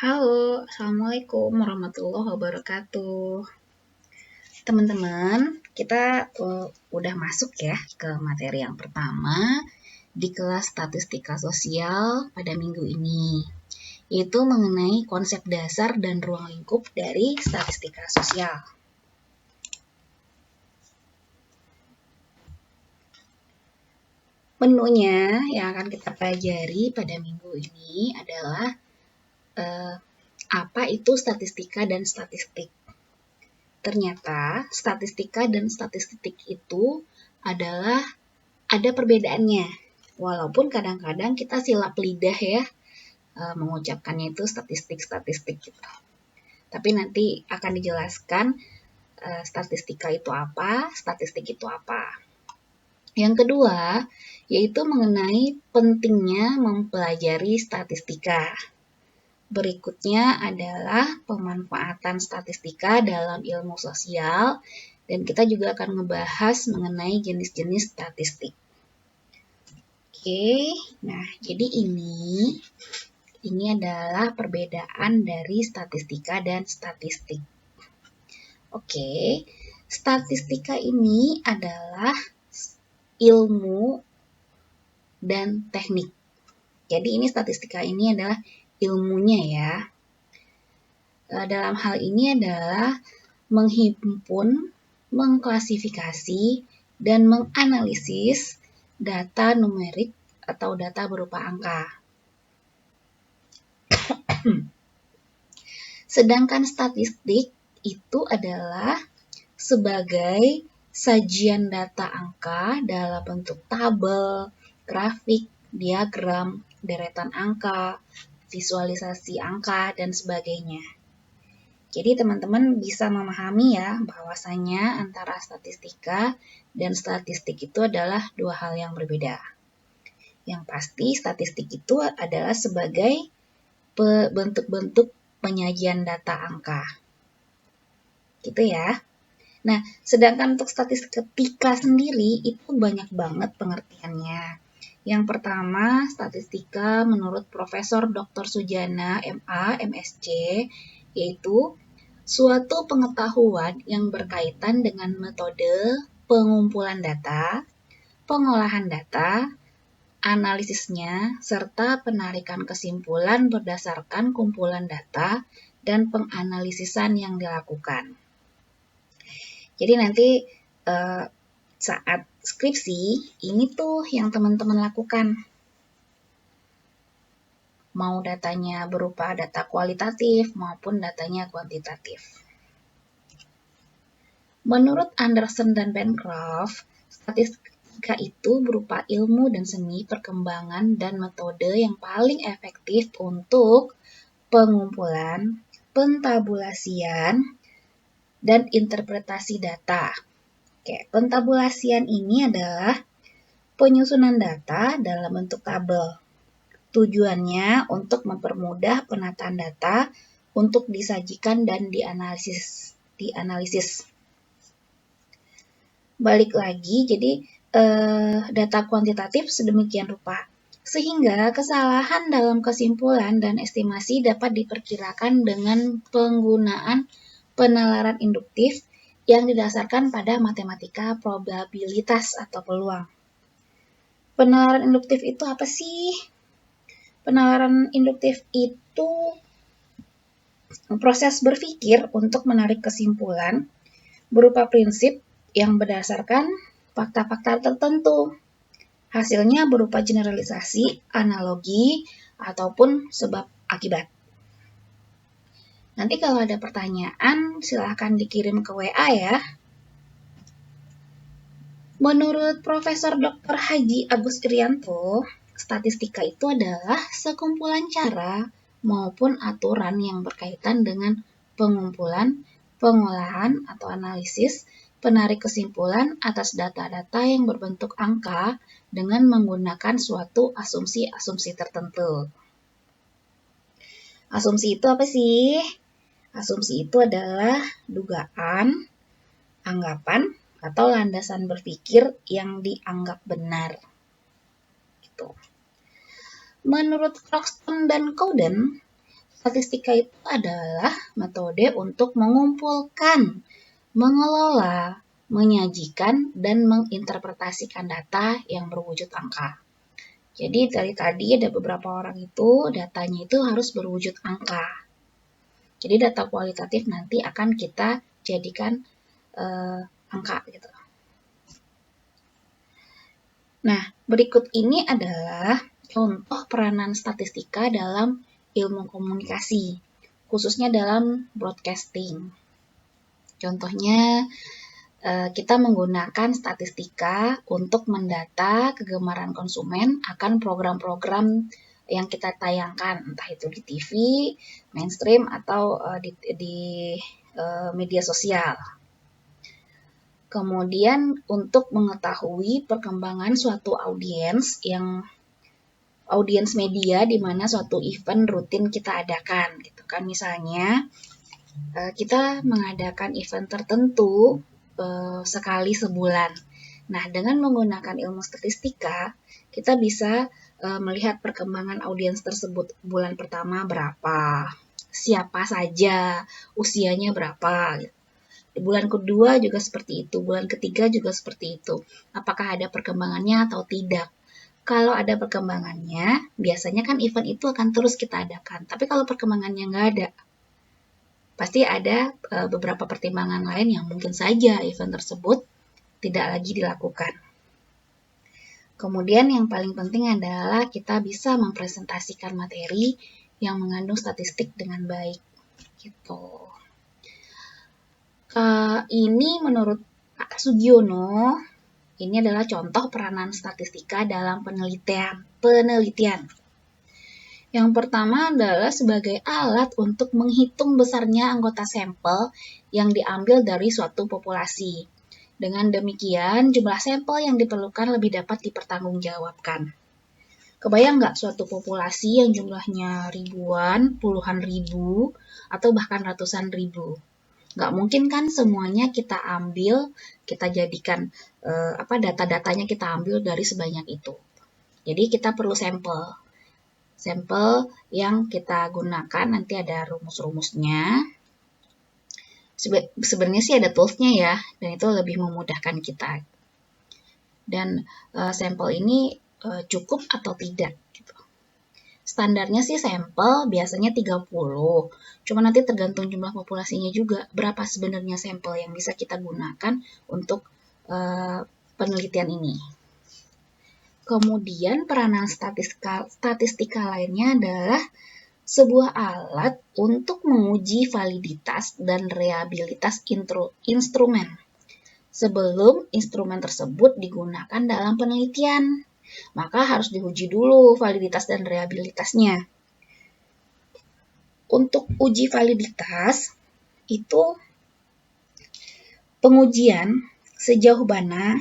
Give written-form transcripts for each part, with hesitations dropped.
Halo, Assalamualaikum warahmatullahi wabarakatuh. Teman-teman, kita udah masuk ya ke materi yang pertama di kelas statistika sosial pada minggu ini, yaitu mengenai konsep dasar dan ruang lingkup dari statistika sosial. Menunya yang akan kita pelajari pada minggu ini adalah apa itu statistika dan statistik. Ternyata statistika dan statistik itu adalah ada perbedaannya. Walaupun kadang-kadang kita silap lidah ya mengucapkannya itu statistik gitu. Tapi nanti akan dijelaskan statistika itu apa, statistik itu apa. Yang kedua, yaitu mengenai pentingnya mempelajari statistika. Berikutnya adalah pemanfaatan statistika dalam ilmu sosial, dan kita juga akan membahas mengenai jenis-jenis statistik. Oke, nah jadi ini adalah perbedaan dari statistika dan statistik. Oke, statistika ini adalah ilmu dan teknik. Jadi ini statistika ini adalah ilmunya ya. Dalam hal ini adalah menghimpun, mengklasifikasi, dan menganalisis data numerik atau data berupa angka. Sedangkan statistik itu adalah sebagai sajian data angka dalam bentuk tabel, grafik, diagram, deretan angka, visualisasi angka, dan sebagainya. Jadi teman-teman bisa memahami ya bahwasanya antara statistika dan statistik itu adalah dua hal yang berbeda. Yang pasti statistik itu adalah sebagai bentuk-bentuk penyajian data angka. Gitu ya. Nah, sedangkan untuk statistika sendiri itu banyak banget pengertiannya. Yang pertama, statistika menurut Profesor Dr. Sujana MA, MSc, yaitu suatu pengetahuan yang berkaitan dengan metode pengumpulan data, pengolahan data, analisisnya, serta penarikan kesimpulan berdasarkan kumpulan data dan penganalisisan yang dilakukan. Jadi nanti saat skripsi, ini tuh yang teman-teman lakukan. Mau datanya berupa data kualitatif maupun datanya kuantitatif. Menurut Anderson dan Bancroft, statistika itu berupa ilmu dan seni perkembangan dan metode yang paling efektif untuk pengumpulan, pentabulasian, dan interpretasi data. Oke, pentabulasian ini adalah penyusunan data dalam bentuk tabel. Tujuannya untuk mempermudah penataan data untuk disajikan dan dianalisis. Balik lagi, jadi data kuantitatif sedemikian rupa, sehingga kesalahan dalam kesimpulan dan estimasi dapat diperkirakan dengan penggunaan penalaran induktif yang didasarkan pada matematika probabilitas atau peluang. Penalaran induktif itu apa sih? Penalaran induktif itu proses berpikir untuk menarik kesimpulan berupa prinsip yang berdasarkan fakta-fakta tertentu. Hasilnya berupa generalisasi, analogi, ataupun sebab akibat. Nanti kalau ada pertanyaan, silahkan dikirim ke WA ya. Menurut Profesor Dr. Haji Agus Irianto, statistika itu adalah sekumpulan cara maupun aturan yang berkaitan dengan pengumpulan, pengolahan atau analisis, penarik kesimpulan atas data-data yang berbentuk angka dengan menggunakan suatu asumsi-asumsi tertentu. Asumsi itu apa sih? Asumsi itu adalah dugaan, anggapan, atau landasan berpikir yang dianggap benar. Gitu. Menurut Croxton dan Cowden, Statistika itu adalah metode untuk mengumpulkan, mengelola, menyajikan, dan menginterpretasikan data yang berwujud angka. Jadi dari tadi ada beberapa orang itu datanya itu harus berwujud angka. Jadi data kualitatif nanti akan kita jadikan angka gitu. Nah, berikut ini adalah contoh peranan statistika dalam ilmu komunikasi, khususnya dalam broadcasting. Contohnya, kita menggunakan statistika untuk mendata kegemaran konsumen akan program-program yang kita tayangkan, entah itu di TV, mainstream, atau di media sosial. Kemudian untuk mengetahui perkembangan suatu audiens media di mana suatu event rutin kita adakan, gitu kan. Misalnya kita mengadakan event tertentu sekali sebulan. Nah, dengan menggunakan ilmu statistika, kita bisa melihat perkembangan audiens tersebut. Bulan pertama berapa, siapa saja, usianya berapa. Di bulan kedua juga seperti itu, bulan ketiga juga seperti itu. Apakah ada perkembangannya atau tidak? Kalau ada perkembangannya, biasanya kan event itu akan terus kita adakan. Tapi kalau perkembangannya nggak ada, pasti ada beberapa pertimbangan lain yang mungkin saja event tersebut tidak lagi dilakukan. Kemudian yang paling penting adalah kita bisa mempresentasikan materi yang mengandung statistik dengan baik. Gitu. Ini menurut Pak Sugiono, ini adalah contoh peranan statistika dalam penelitian. Yang pertama adalah sebagai alat untuk menghitung besarnya anggota sampel yang diambil dari suatu populasi. Dengan demikian, jumlah sampel yang diperlukan lebih dapat dipertanggungjawabkan. Kebayang nggak suatu populasi yang jumlahnya ribuan, puluhan ribu, atau bahkan ratusan ribu? Nggak mungkin kan semuanya kita ambil, kita jadikan data-datanya kita ambil dari sebanyak itu. Jadi kita perlu sampel yang kita gunakan, nanti ada rumus-rumusnya. Sebenarnya sih ada toolsnya ya, dan itu lebih memudahkan kita. Dan sampel ini cukup atau tidak gitu. Standarnya sih sampel biasanya 30, cuma nanti tergantung jumlah populasinya juga, berapa sebenarnya sampel yang bisa kita gunakan untuk penelitian ini. Kemudian peranan statistika lainnya adalah sebuah alat untuk menguji validitas dan reliabilitas instrumen sebelum instrumen tersebut digunakan dalam penelitian. Maka harus diuji dulu validitas dan reliabilitasnya. Untuk uji validitas, itu pengujian sejauh mana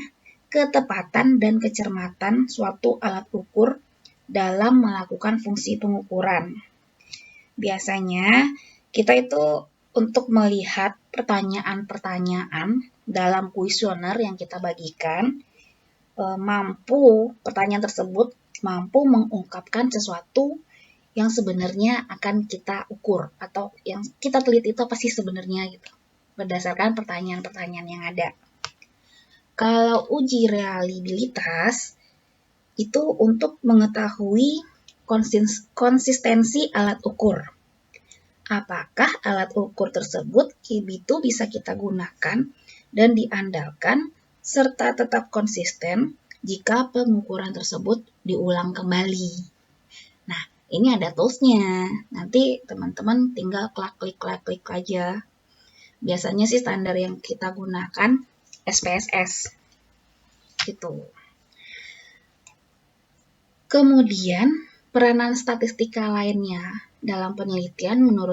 ketepatan dan kecermatan suatu alat ukur dalam melakukan fungsi pengukuran. Biasanya kita itu untuk melihat pertanyaan-pertanyaan dalam kuesioner yang kita bagikan, pertanyaan tersebut mampu mengungkapkan sesuatu yang sebenarnya akan kita ukur atau yang kita teliti itu apa sih sebenarnya gitu, berdasarkan pertanyaan-pertanyaan yang ada. Kalau uji reliabilitas itu untuk mengetahui konsistensi alat ukur. Apakah alat ukur tersebut itu bisa kita gunakan dan diandalkan serta tetap konsisten jika pengukuran tersebut diulang kembali. Nah, ini ada toolsnya. Nanti teman-teman tinggal klik aja. Biasanya sih standar yang kita gunakan SPSS. Gitu. Kemudian, peranan statistika lainnya dalam penelitian menurut